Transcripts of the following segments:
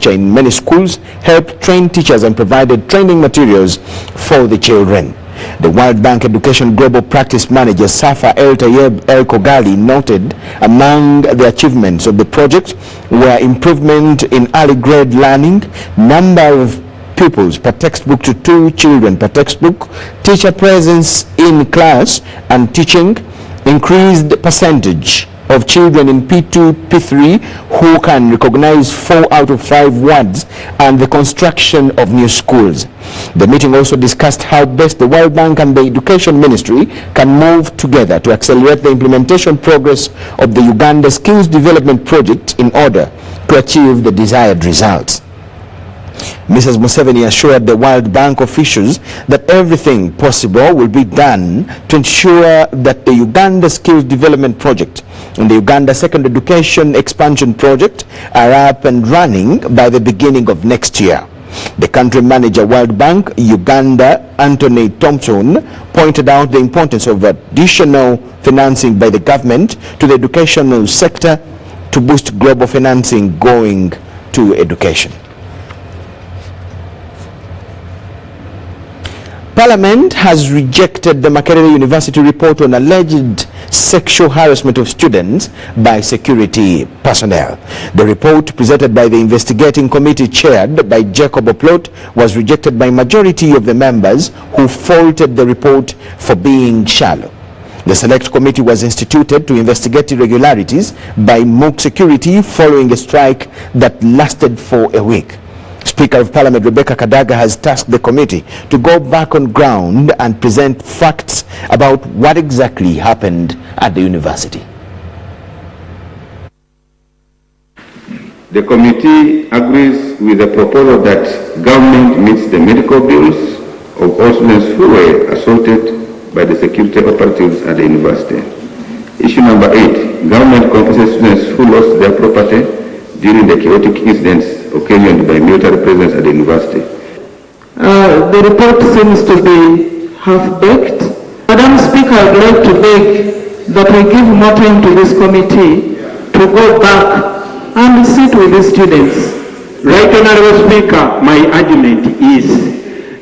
infrastructure in many schools, helped train teachers and provided training materials for the children. The World Bank Education Global Practice Manager Safa El Tayeb El Kogali noted among the achievements of the project were improvement in early grade learning, number of pupils per textbook to 2 children per textbook, teacher presence in class and teaching, increased percentage of children in P2, P3 who can recognize 4 out of 5 words, and the construction of new schools. The meeting also discussed how best the World Bank and the Education Ministry can move together to accelerate the implementation progress of the Uganda Skills Development Project in order to achieve the desired results. Mrs. Museveni assured the World Bank officials that everything possible will be done to ensure that the Uganda Skills Development Project and the Uganda Secondary Education Expansion Project are up and running by the beginning of next year. The country manager, World Bank Uganda, Anthony Thompson, pointed out the importance of additional financing by the government to the educational sector to boost global financing going to education. Parliament has rejected the Makerere University report on alleged sexual harassment of students by security personnel. The report presented by the investigating committee chaired by Jacob Oplot was rejected by majority of the members who faulted the report for being shallow. The select committee was instituted to investigate irregularities by MOOC security following a strike that lasted for a week. Speaker of Parliament Rebecca Kadaga has tasked the committee to go back on ground and present facts about what exactly happened at the university. The committee agrees with the proposal that government meets the medical bills of all students who were assaulted by the security operatives at the university. Issue number 8, government compensates students who lost their property during the chaotic incidents occasioned by military presence at the university. The report seems to be half-baked. Madam Speaker, I would like to beg that we give more time to this committee to go back and sit with the students. Right, Honorable Speaker, my argument is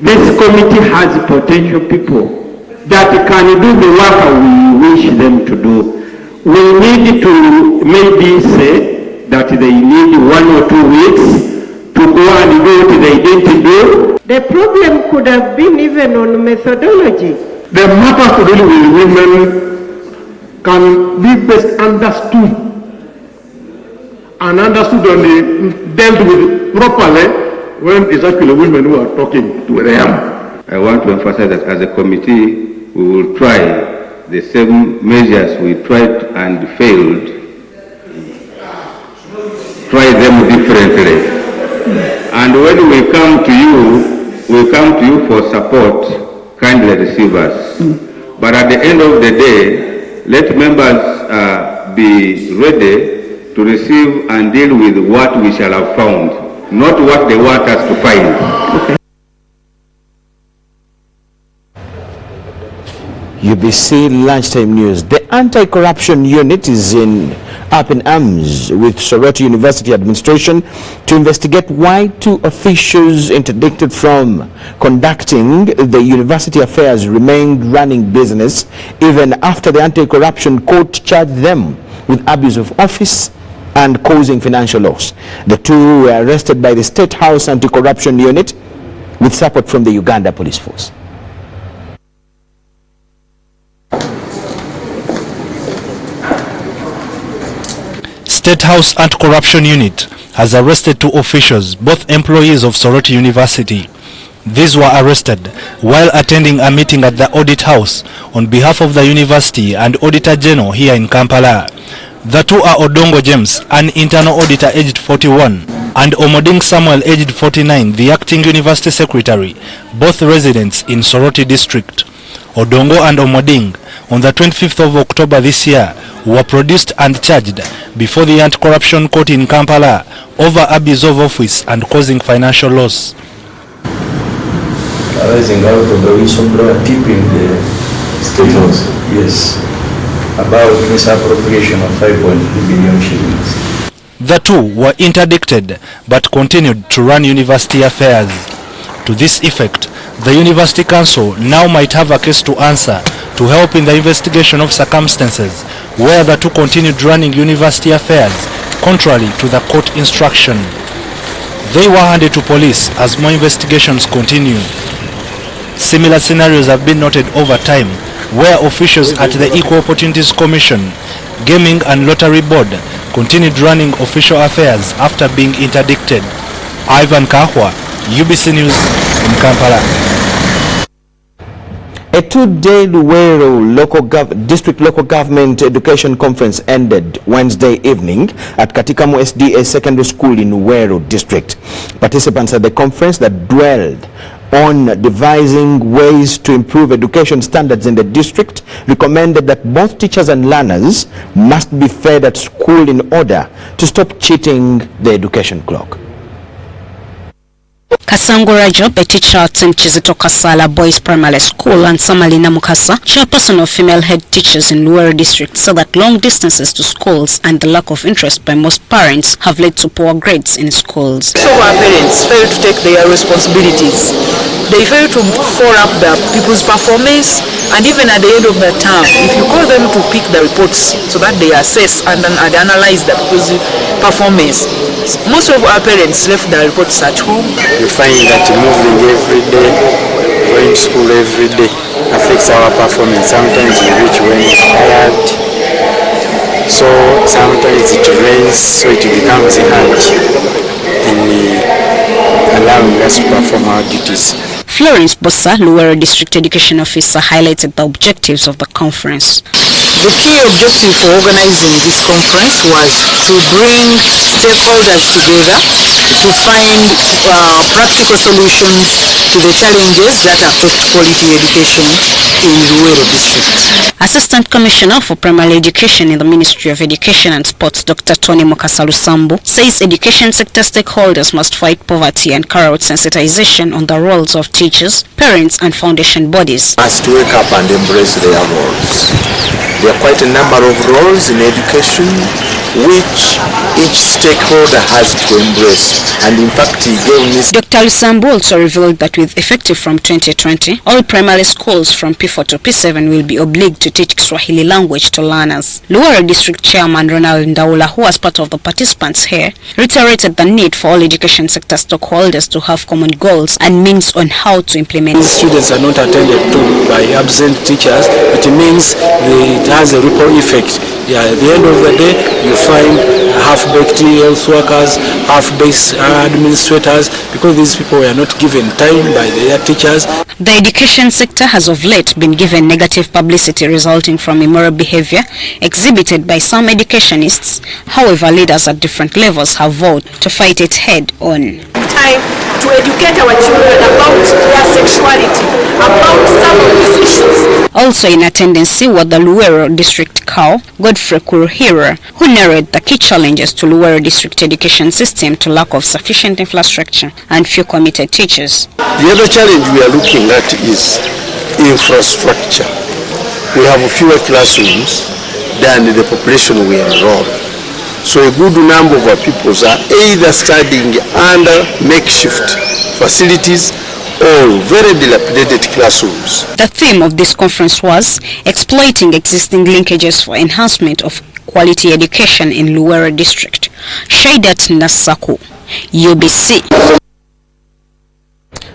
this committee has potential people that can do the work we wish them to do. We need to maybe say that they need 1 or 2 weeks to go and do what they need to do. The problem could have been even on methodology. The matter to do with women can be best understood and understood and dealt with properly when it's actually women who are talking to them. I want to emphasize that as a committee, we will try the same measures we tried and failed, try them differently. And when we come to you for support, kindly receive us. But at the end of the day, let members be ready to receive and deal with what we shall have found, not what they want us to find. UBC Lunchtime News. The Anti-Corruption Unit is up in arms with Soroti University administration to investigate why 2 officials interdicted from conducting the university affairs remained running business even after the Anti-Corruption Court charged them with abuse of office and causing financial loss. The 2 were arrested by the State House Anti-Corruption Unit with support from the Uganda Police Force. State House Anti-Corruption Unit has arrested 2 officials, both employees of Soroti University. These were arrested while attending a meeting at the Audit House on behalf of the university and Auditor General here in Kampala. The 2 are Odongo James, an internal auditor aged 41, and Omoding Samuel aged 49, the acting university secretary, both residents in Soroti district. Odongo and Omoding, on the 25th of October this year, were produced and charged before the Anti-Corruption Court in Kampala over abuse of office and causing financial loss. Arising out of the whistleblower keeping the State House, yes, about misappropriation of 5.3 billion shillings. The two were interdicted but continued to run university affairs. To this effect, the University Council now might have a case to answer to help in the investigation of circumstances where the two continued running university affairs contrary to the court instruction. They were handed to police as more investigations continue. Similar scenarios have been noted over time where officials at the Equal Opportunities Commission, Gaming and Lottery Board continued running official affairs after being interdicted. Ivan Kahwa, UBC News in Kampala. A two-day Luwero District Local Government Education Conference ended Wednesday evening at Katikamu SDA Secondary School in Luwero District. Participants at the conference that dwelled on devising ways to improve education standards in the district recommended that both teachers and learners must be fed at school in order to stop cheating the education clock. Kasangura Job, a teacher at St. Chizito Kasala Boys Primary School, and Samalina Mukasa, chairperson of female head teachers in Luwero District, said that long distances to schools and the lack of interest by most parents have led to poor grades in schools. So our parents fail to take their responsibilities. They fail to follow up the people's performance, and even at the end of the term, if you call them to pick the reports so that they assess and analyze the people's performance, most of our parents left the reports at home. You find that moving every day, going to school every day affects our performance. Sometimes we reach when we're tired, so sometimes it rains, so it becomes hard in allowing us to perform our duties. Florence Bossa, Luwero District Education Officer, highlighted the objectives of the conference. The key objective for organizing this conference was to bring stakeholders together to find practical solutions to the challenges that affect quality education in Luwero District. Assistant Commissioner for Primary Education in the Ministry of Education and Sports, Dr. Tony Mukasalusambu, says education sector stakeholders must fight poverty and carry out sensitization on the roles of teachers, parents and foundation bodies. Must wake up and embrace their roles. There are quite a number of roles in education which each stakeholder has to embrace, and in fact he gave me. Dr. Lusambu also revealed that with effective from 2020, all primary schools from P4 to P7 will be obliged to teach Swahili language to learners. Luwero District Chairman Ronald Ndaula, who was part of the participants here, reiterated the need for all education sector stakeholders to have common goals and means on how to implement. These students are not attended to by absent teachers. It means it has a ripple effect. At the end of the day, you find half-baked health workers, half-baked administrators, because these people were not given time by their teachers. The education sector has of late been given negative publicity resulting from immoral behavior exhibited by some educationists. However, leaders at different levels have vowed to fight it head on. Time to educate our children about their sexuality, about some of these issues. Also in attendance were the Luwero District Cow, Godfrey Kuruhira, who narrated the key challenges to Luwero District education system to lack of sufficient infrastructure and few committed teachers. The other challenge we are looking at is infrastructure. We have fewer classrooms than the population we enroll. So a good number of our pupils are either studying under makeshift facilities or very dilapidated classrooms. The theme of this conference was exploiting existing linkages for enhancement of quality education in Luwero District. Shaidat Nasaku, UBC.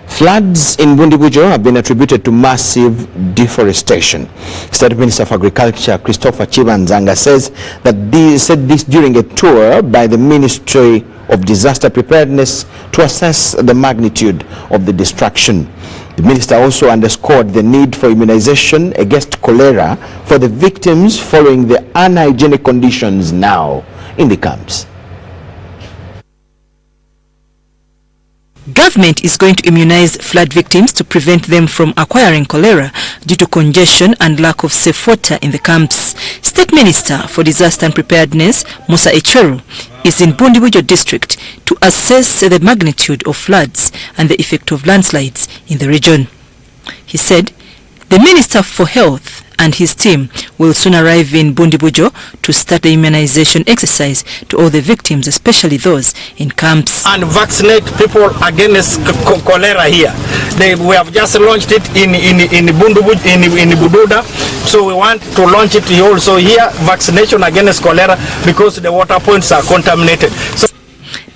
Floods in Bundibujo have been attributed to massive deforestation. State Minister of Agriculture Christopher Chibanzanga said this during a tour by the Ministry of Disaster Preparedness to assess the magnitude of the destruction. The minister also underscored the need for immunization against cholera for the victims following the unhygienic conditions now in the camps. Government is going to immunize flood victims to prevent them from acquiring cholera due to congestion and lack of safe water in the camps. State Minister for Disaster and Preparedness, Musa Echeru, is in Bundibujo District to assess the magnitude of floods and the effect of landslides in the region. He said the Minister for Health and his team will soon arrive in Bundibujo to start the immunization exercise to all the victims, especially those in camps. And vaccinate people against cholera here. We have just launched it in Bundibujo, in Bududa. So we want to launch it also here, vaccination against cholera, because the water points are contaminated. So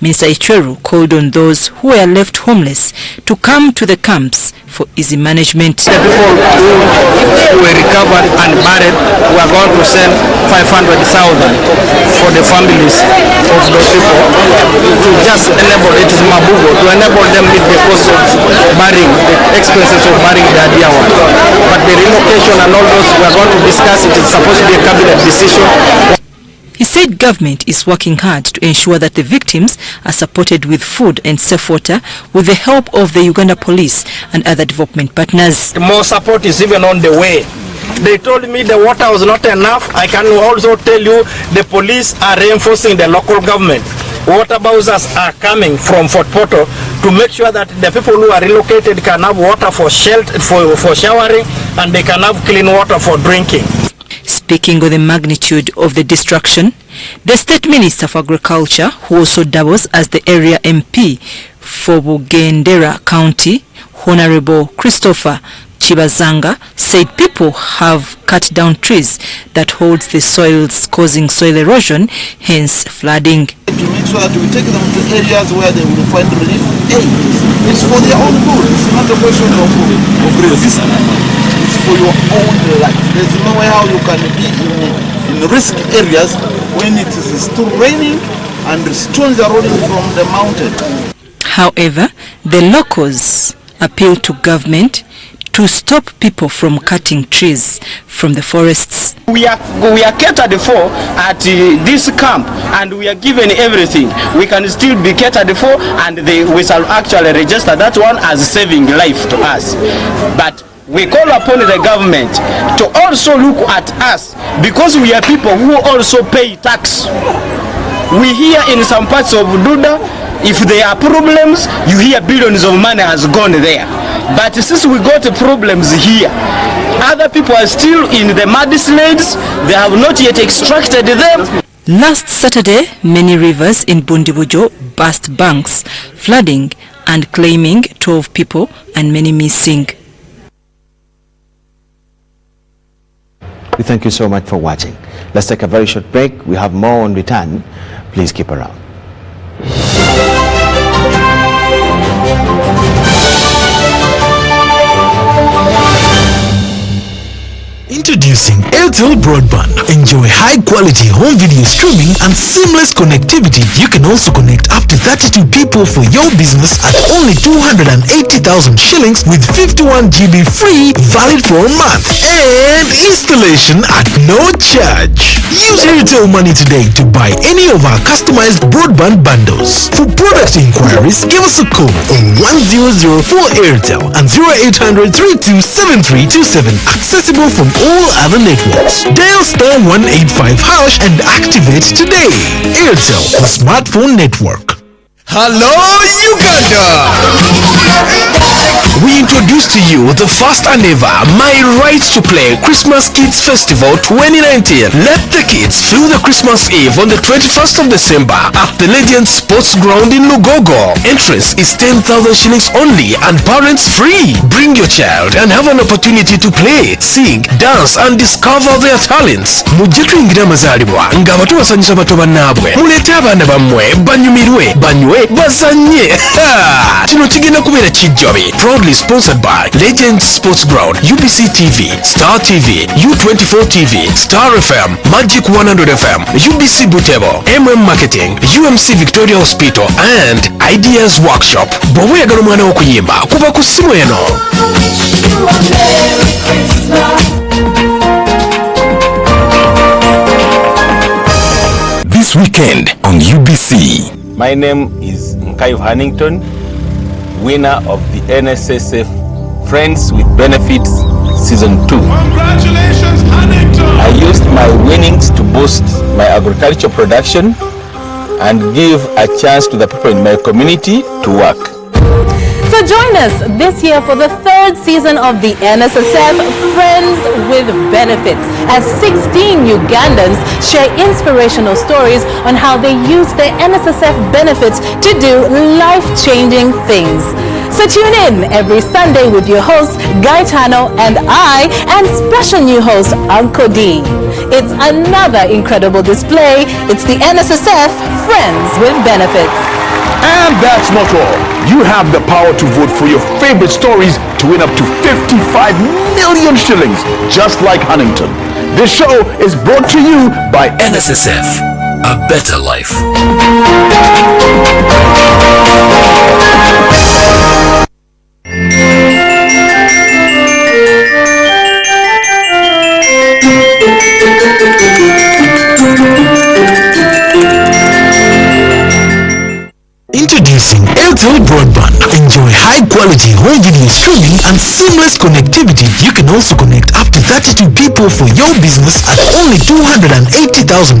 Minister Ichweru called on those who were left homeless to come to the camps for easy management. The people who were recovered and buried, we are going to send 500,000 for the families of those people to just enable, it is Mabugo, to enable them with the cost of burying, the expenses of burying their dear ones. But the relocation and all those, we are going to discuss it. It's supposed to be a cabinet decision. He said government is working hard to ensure that the victims are supported with food and safe water with the help of the Uganda Police and other development partners. More support is even on the way. They told me the water was not enough. I can also tell you the police are reinforcing the local government. Water bowsers are coming from Fort Portal to make sure that the people who are relocated can have water for shelter, for showering, and they can have clean water for drinking. Speaking of the magnitude of the destruction, the State Minister for Agriculture, who also doubles as the area MP for Bugendera County, Honorable Christopher Chibazanga, said people have cut down trees that hold the soils, causing soil erosion, hence flooding. To make sure that we take them to areas where they will find relief. It's for their own good. It's not a question of resistance. It's for your own life. There's no way how you can be in risk areas when it is still raining and the stones are rolling from the mountain. However, the locals appeal to government to stop people from cutting trees from the forests. We are catered for at this camp, and we are given everything. We can still be catered for, and we shall actually register that one as saving life to us. But we call upon the government to also look at us, because we are people who also pay tax. We hear in some parts of Duda, if there are problems, you hear billions of money has gone there. But since we got problems here, other people are still in the mudslides. They have not yet extracted them. Last Saturday, many rivers in Bundibujo burst banks, flooding and claiming 12 people and many missing. We thank you so much for watching. Let's take a very short break. We have more on return. Please keep around. Introducing Airtel Broadband. Enjoy high-quality home video streaming and seamless connectivity. You can also connect up to 32 people for your business at only 280,000 shillings with 51 GB free, valid for a month. And installation at no charge. Use Airtel Money today to buy any of our customized broadband bundles. For product inquiries, give us a call on 1004 Airtel and 0800 327327. Accessible from all other networks. Dial star 185 hash and activate today. Airtel, the smartphone network. Hello, Uganda! We introduce to you the first and ever My Right to Play Christmas Kids Festival 2019. Let the kids feel the Christmas Eve on the 21st of December at the Legend Sports Ground in Lugogo. Entrance is 10,000 shillings only and parents free. Bring your child and have an opportunity to play, sing, dance and discover their talents. Mujje tuyingira amazaalibwa nga bato basanyusa bato bannaabwe. Mulete abaana bammwe banyumirwe, banywe, bazanye. Kino kigenda kubeera kijjabe. Proudly sponsored by Legend Sports Ground, UBC TV, Star TV, U24 TV, Star FM, Magic 100 FM, UBC Butebo, Marketing, UMC Victoria Hospital and Ideas Workshop. Bw'oba oyagala omwana wo okuyimba kuba ku ssimu eno. This weekend on UBC. My name is Nkayo Hannington, winner of the NSSF Friends with Benefits Season 2. Congratulations, Hannington! I used my winnings to boost my agricultural production and give a chance to the people in my community to work. So join us this year for the third season of the NSSF Friends with Benefits, as 16 Ugandans share inspirational stories on how they use their NSSF benefits to do life-changing things. So tune in every Sunday with your host Gaetano and I, and special new host Uncle D. It's another incredible display. It's the NSSF Friends with Benefits. And that's not all. You have the power to vote for your favorite stories to win up to 55 million shillings, just like Huntington. This show is brought to you by NSSF, a better life. Introducing Airtel Broadband. Enjoy high-quality home video streaming and seamless connectivity. You can also connect up to 32 people for your business at only 280,000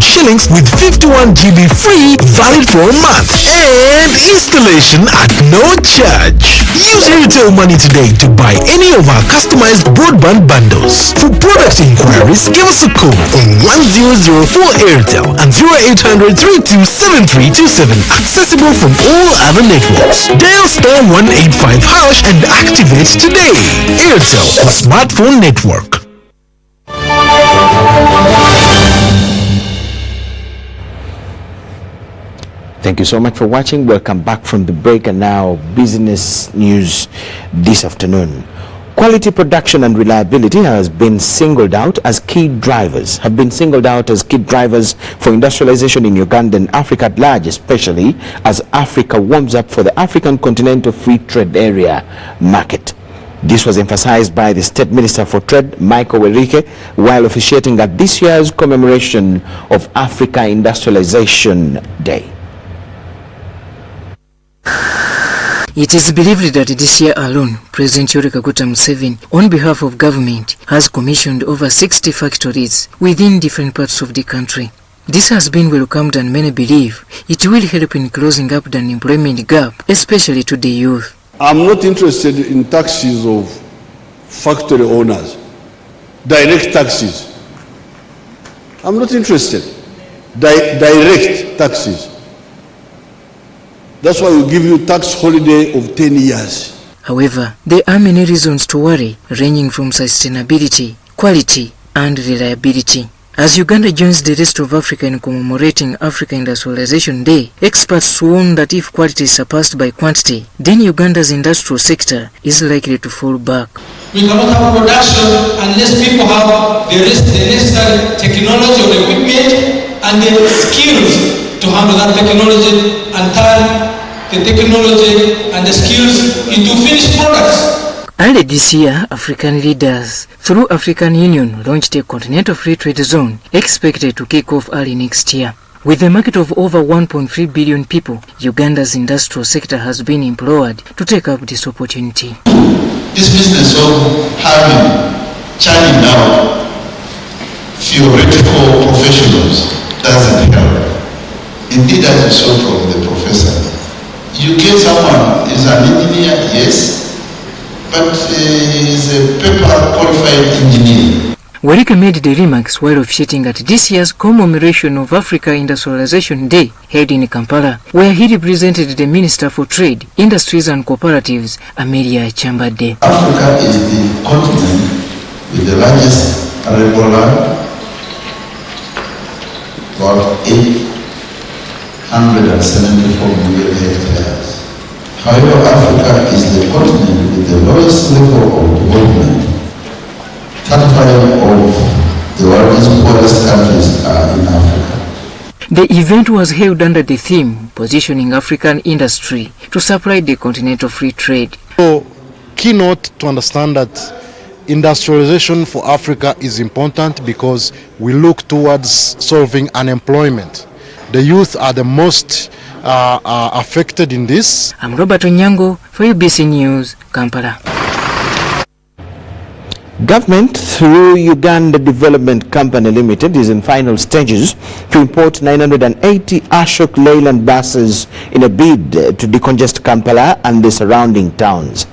shillings with 51 GB free, valid for a month. And installation at no charge. Use Airtel Money today to buy any of our customized broadband bundles. For product inquiries, give us a call on 100 for Airtel and 0800 327327. Accessible from all other networks. Dial *185# and activate today. Airtel, the smartphone network. Thank you so much for watching. Welcome back from the break, and now business news this afternoon. Quality production and reliability has been singled out as key drivers for industrialization in Uganda and Africa at large, especially as Africa warms up for the African Continental Free Trade Area market. This was emphasized by the State Minister for Trade, Michael Werike, while officiating at this year's commemoration of Africa Industrialization Day. It is believed that this year alone, President Yoweri Kaguta Museveni, on behalf of government, has commissioned over 60 factories within different parts of the country. This has been welcomed, and many believe it will help in closing up the unemployment gap, especially to the youth. I'm not interested in taxes of factory owners, direct taxes. I'm not interested. Direct taxes. That's why we give you tax holiday of 10 years. However, there are many reasons to worry, ranging from sustainability, quality, and reliability. As Uganda joins the rest of Africa in commemorating Africa Industrialization Day, experts warn that if quality is surpassed by quantity, then Uganda's industrial sector is likely to fall back. We cannot have production unless people have the necessary technology or equipment and the skills to handle that technology and turn the technology and the skills into finished products. Early this year, African leaders, through African Union, launched a Continental Free Trade Zone expected to kick off early next year. With a market of over 1.3 billion people, Uganda's industrial sector has been implored to take up this opportunity. This business of churning out theoretical professionals doesn't help. Indeed, as you saw from the professor, you get someone is an engineer, yes, but is a paper qualified engineer. Werike made the remarks while officiating at this year's commemoration of Africa Industrialization Day held in Kampala, where he represented the Minister for Trade, Industries and Cooperatives, Amelia Chambade. Africa is the continent with the largest arable land, about 874 million hectares. However, Africa is the continent with the lowest level of development. 35 of the world's poorest countries are in Africa. The event was held under the theme, Positioning African Industry to Supply the Continental Free Trade. So, keynote to understand that industrialization for Africa is important because we look towards solving unemployment. The youth are the most affected in this. I'm Robert Onyango for UBC News, Kampala. Government through Uganda Development Company Limited is in final stages to import 980 Ashok Leyland buses in a bid to decongest Kampala and the surrounding towns.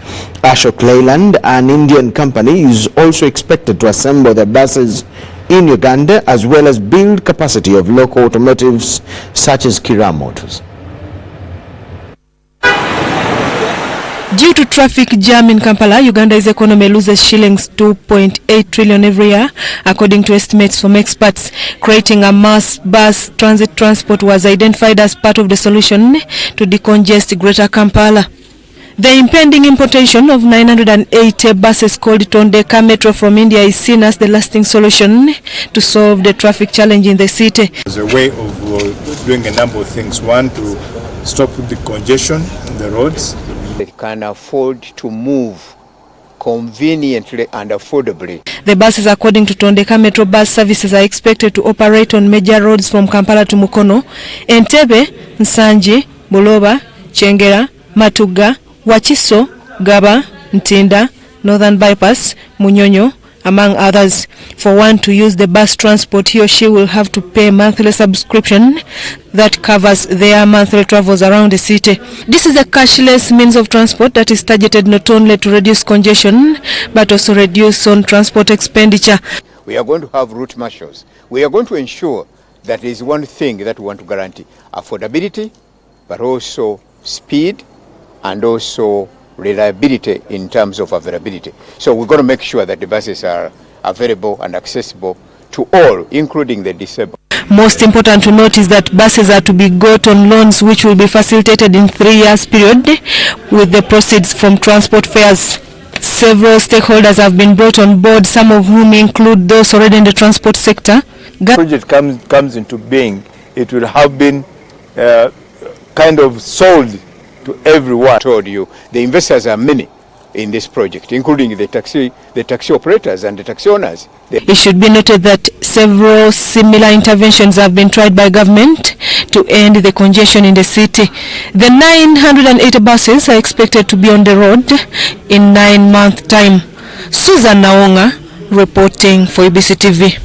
Ashok Leyland, an Indian company, is also expected to assemble the buses in Uganda as well as build capacity of local automotives such as Kira Motors. Due to traffic jam in Kampala, Uganda's economy loses shillings 2.8 trillion every year, according to estimates from experts. Creating a mass bus transport was identified as part of the solution to decongest Greater Kampala. The impending importation of 980 buses called Tondeka Metro from India is seen as the lasting solution to solve the traffic challenge in the city. It's a way of doing a number of things. One, to stop the congestion on the roads. They can afford to move conveniently and affordably. The buses, according to Tondeka Metro bus services, are expected to operate on major roads from Kampala to Mukono, Entebbe, Nsanje, Buloba, Chengera, Matuga, Wachiso, Gaba, Ntinda, Northern Bypass, Munyonyo, among others. For one to use the bus transport, he or she will have to pay a monthly subscription that covers their monthly travels around the city. This is a cashless means of transport that is targeted not only to reduce congestion but also reduce on transport expenditure. We are going to have route marshals. We are going to ensure that there is one thing that we want to guarantee: affordability, but also speed and also reliability in terms of availability. So we're going to make sure that the buses are available and accessible to all, including the disabled. Most important to note is that buses are to be got on loans which will be facilitated in 3 years period with the proceeds from transport fares. Several stakeholders have been brought on board, some of whom include those already in the transport sector. The project comes into being, it will have been kind of sold to everyone. I told you, the investors are many in this project, including the taxi operators and the taxi owners. It should be noted that several similar interventions have been tried by government to end the congestion in the city. The 980 buses are expected to be on the road in 9 months' time. Susan Naonga reporting for UBC TV.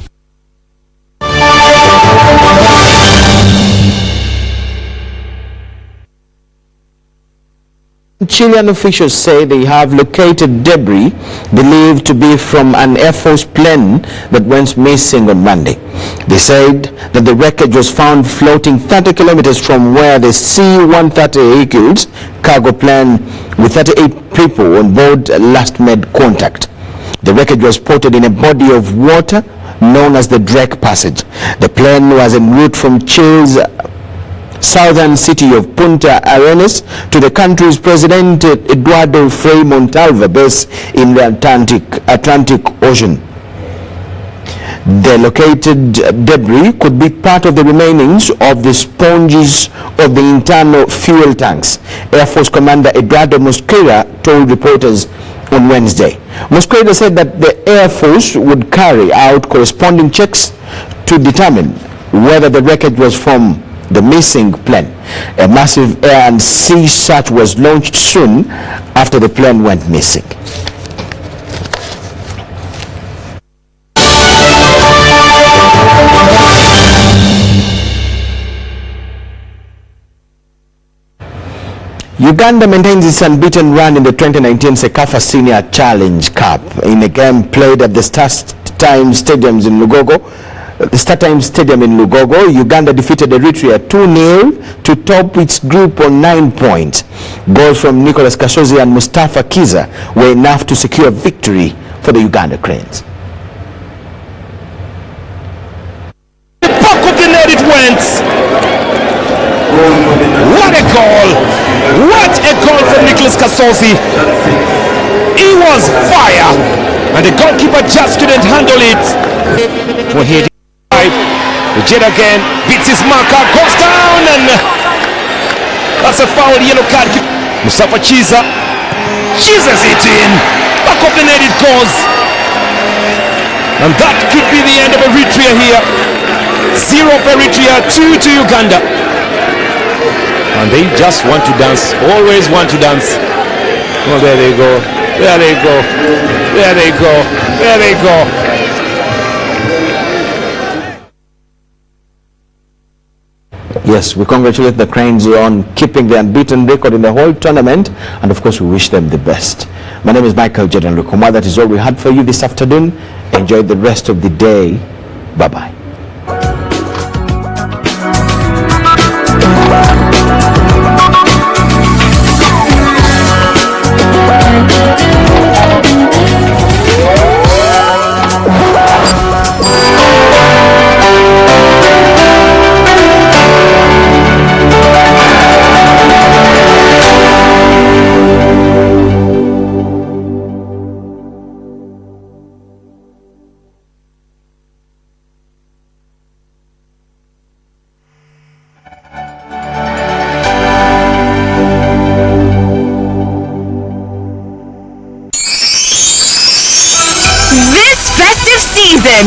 Chilean officials say they have located debris believed to be from an Air Force plane that went missing on Monday. They said that the wreckage was found floating 30 kilometers from where the C-130 Hercules cargo plane with 38 people on board last made contact. The wreckage was spotted in a body of water known as the Drake Passage. The plane was en route from Chile's southern city of Punta Arenas to the country's President Eduardo Frei Montalva base in the Atlantic Ocean. The located debris could be part of the remainings of the sponges of the internal fuel tanks, Air Force Commander Eduardo Mosquera told reporters on Wednesday. Mosquera said that the Air Force would carry out corresponding checks to determine whether the wreckage was from the missing plane. A massive air and sea search was launched soon after the plane went missing. Uganda maintains its unbeaten run in the 2019 Sekafa Senior Challenge Cup in a game played at the StarTimes Stadium in Lugogo. Uganda defeated Eritrea 2-0 to top its group on 9 points. Goals from Nicholas Kashozi and Mustafa Kiza were enough to secure victory for the Uganda Cranes. The back of the net it went. What a goal! What a goal from Nicholas Kashozi. He was fire, and the goalkeeper just couldn't handle it. Well, here the jet again beats his marker, goes down, and that's a foul, yellow card. Mustafa Kiza cheeses it in, back of the net it goes, and that could be the end of Eritrea here. 0 for Eritrea, 2 to Uganda, and they just want to dance, always want to dance. Oh, there they go. There they go. There they go. There they go. Yes, we congratulate the Cranes on keeping the unbeaten record in the whole tournament, and of course we wish them the best. My name is Michael Jordan Lukuma. That is all we had for you this afternoon. Enjoy the rest of the day. Bye-bye.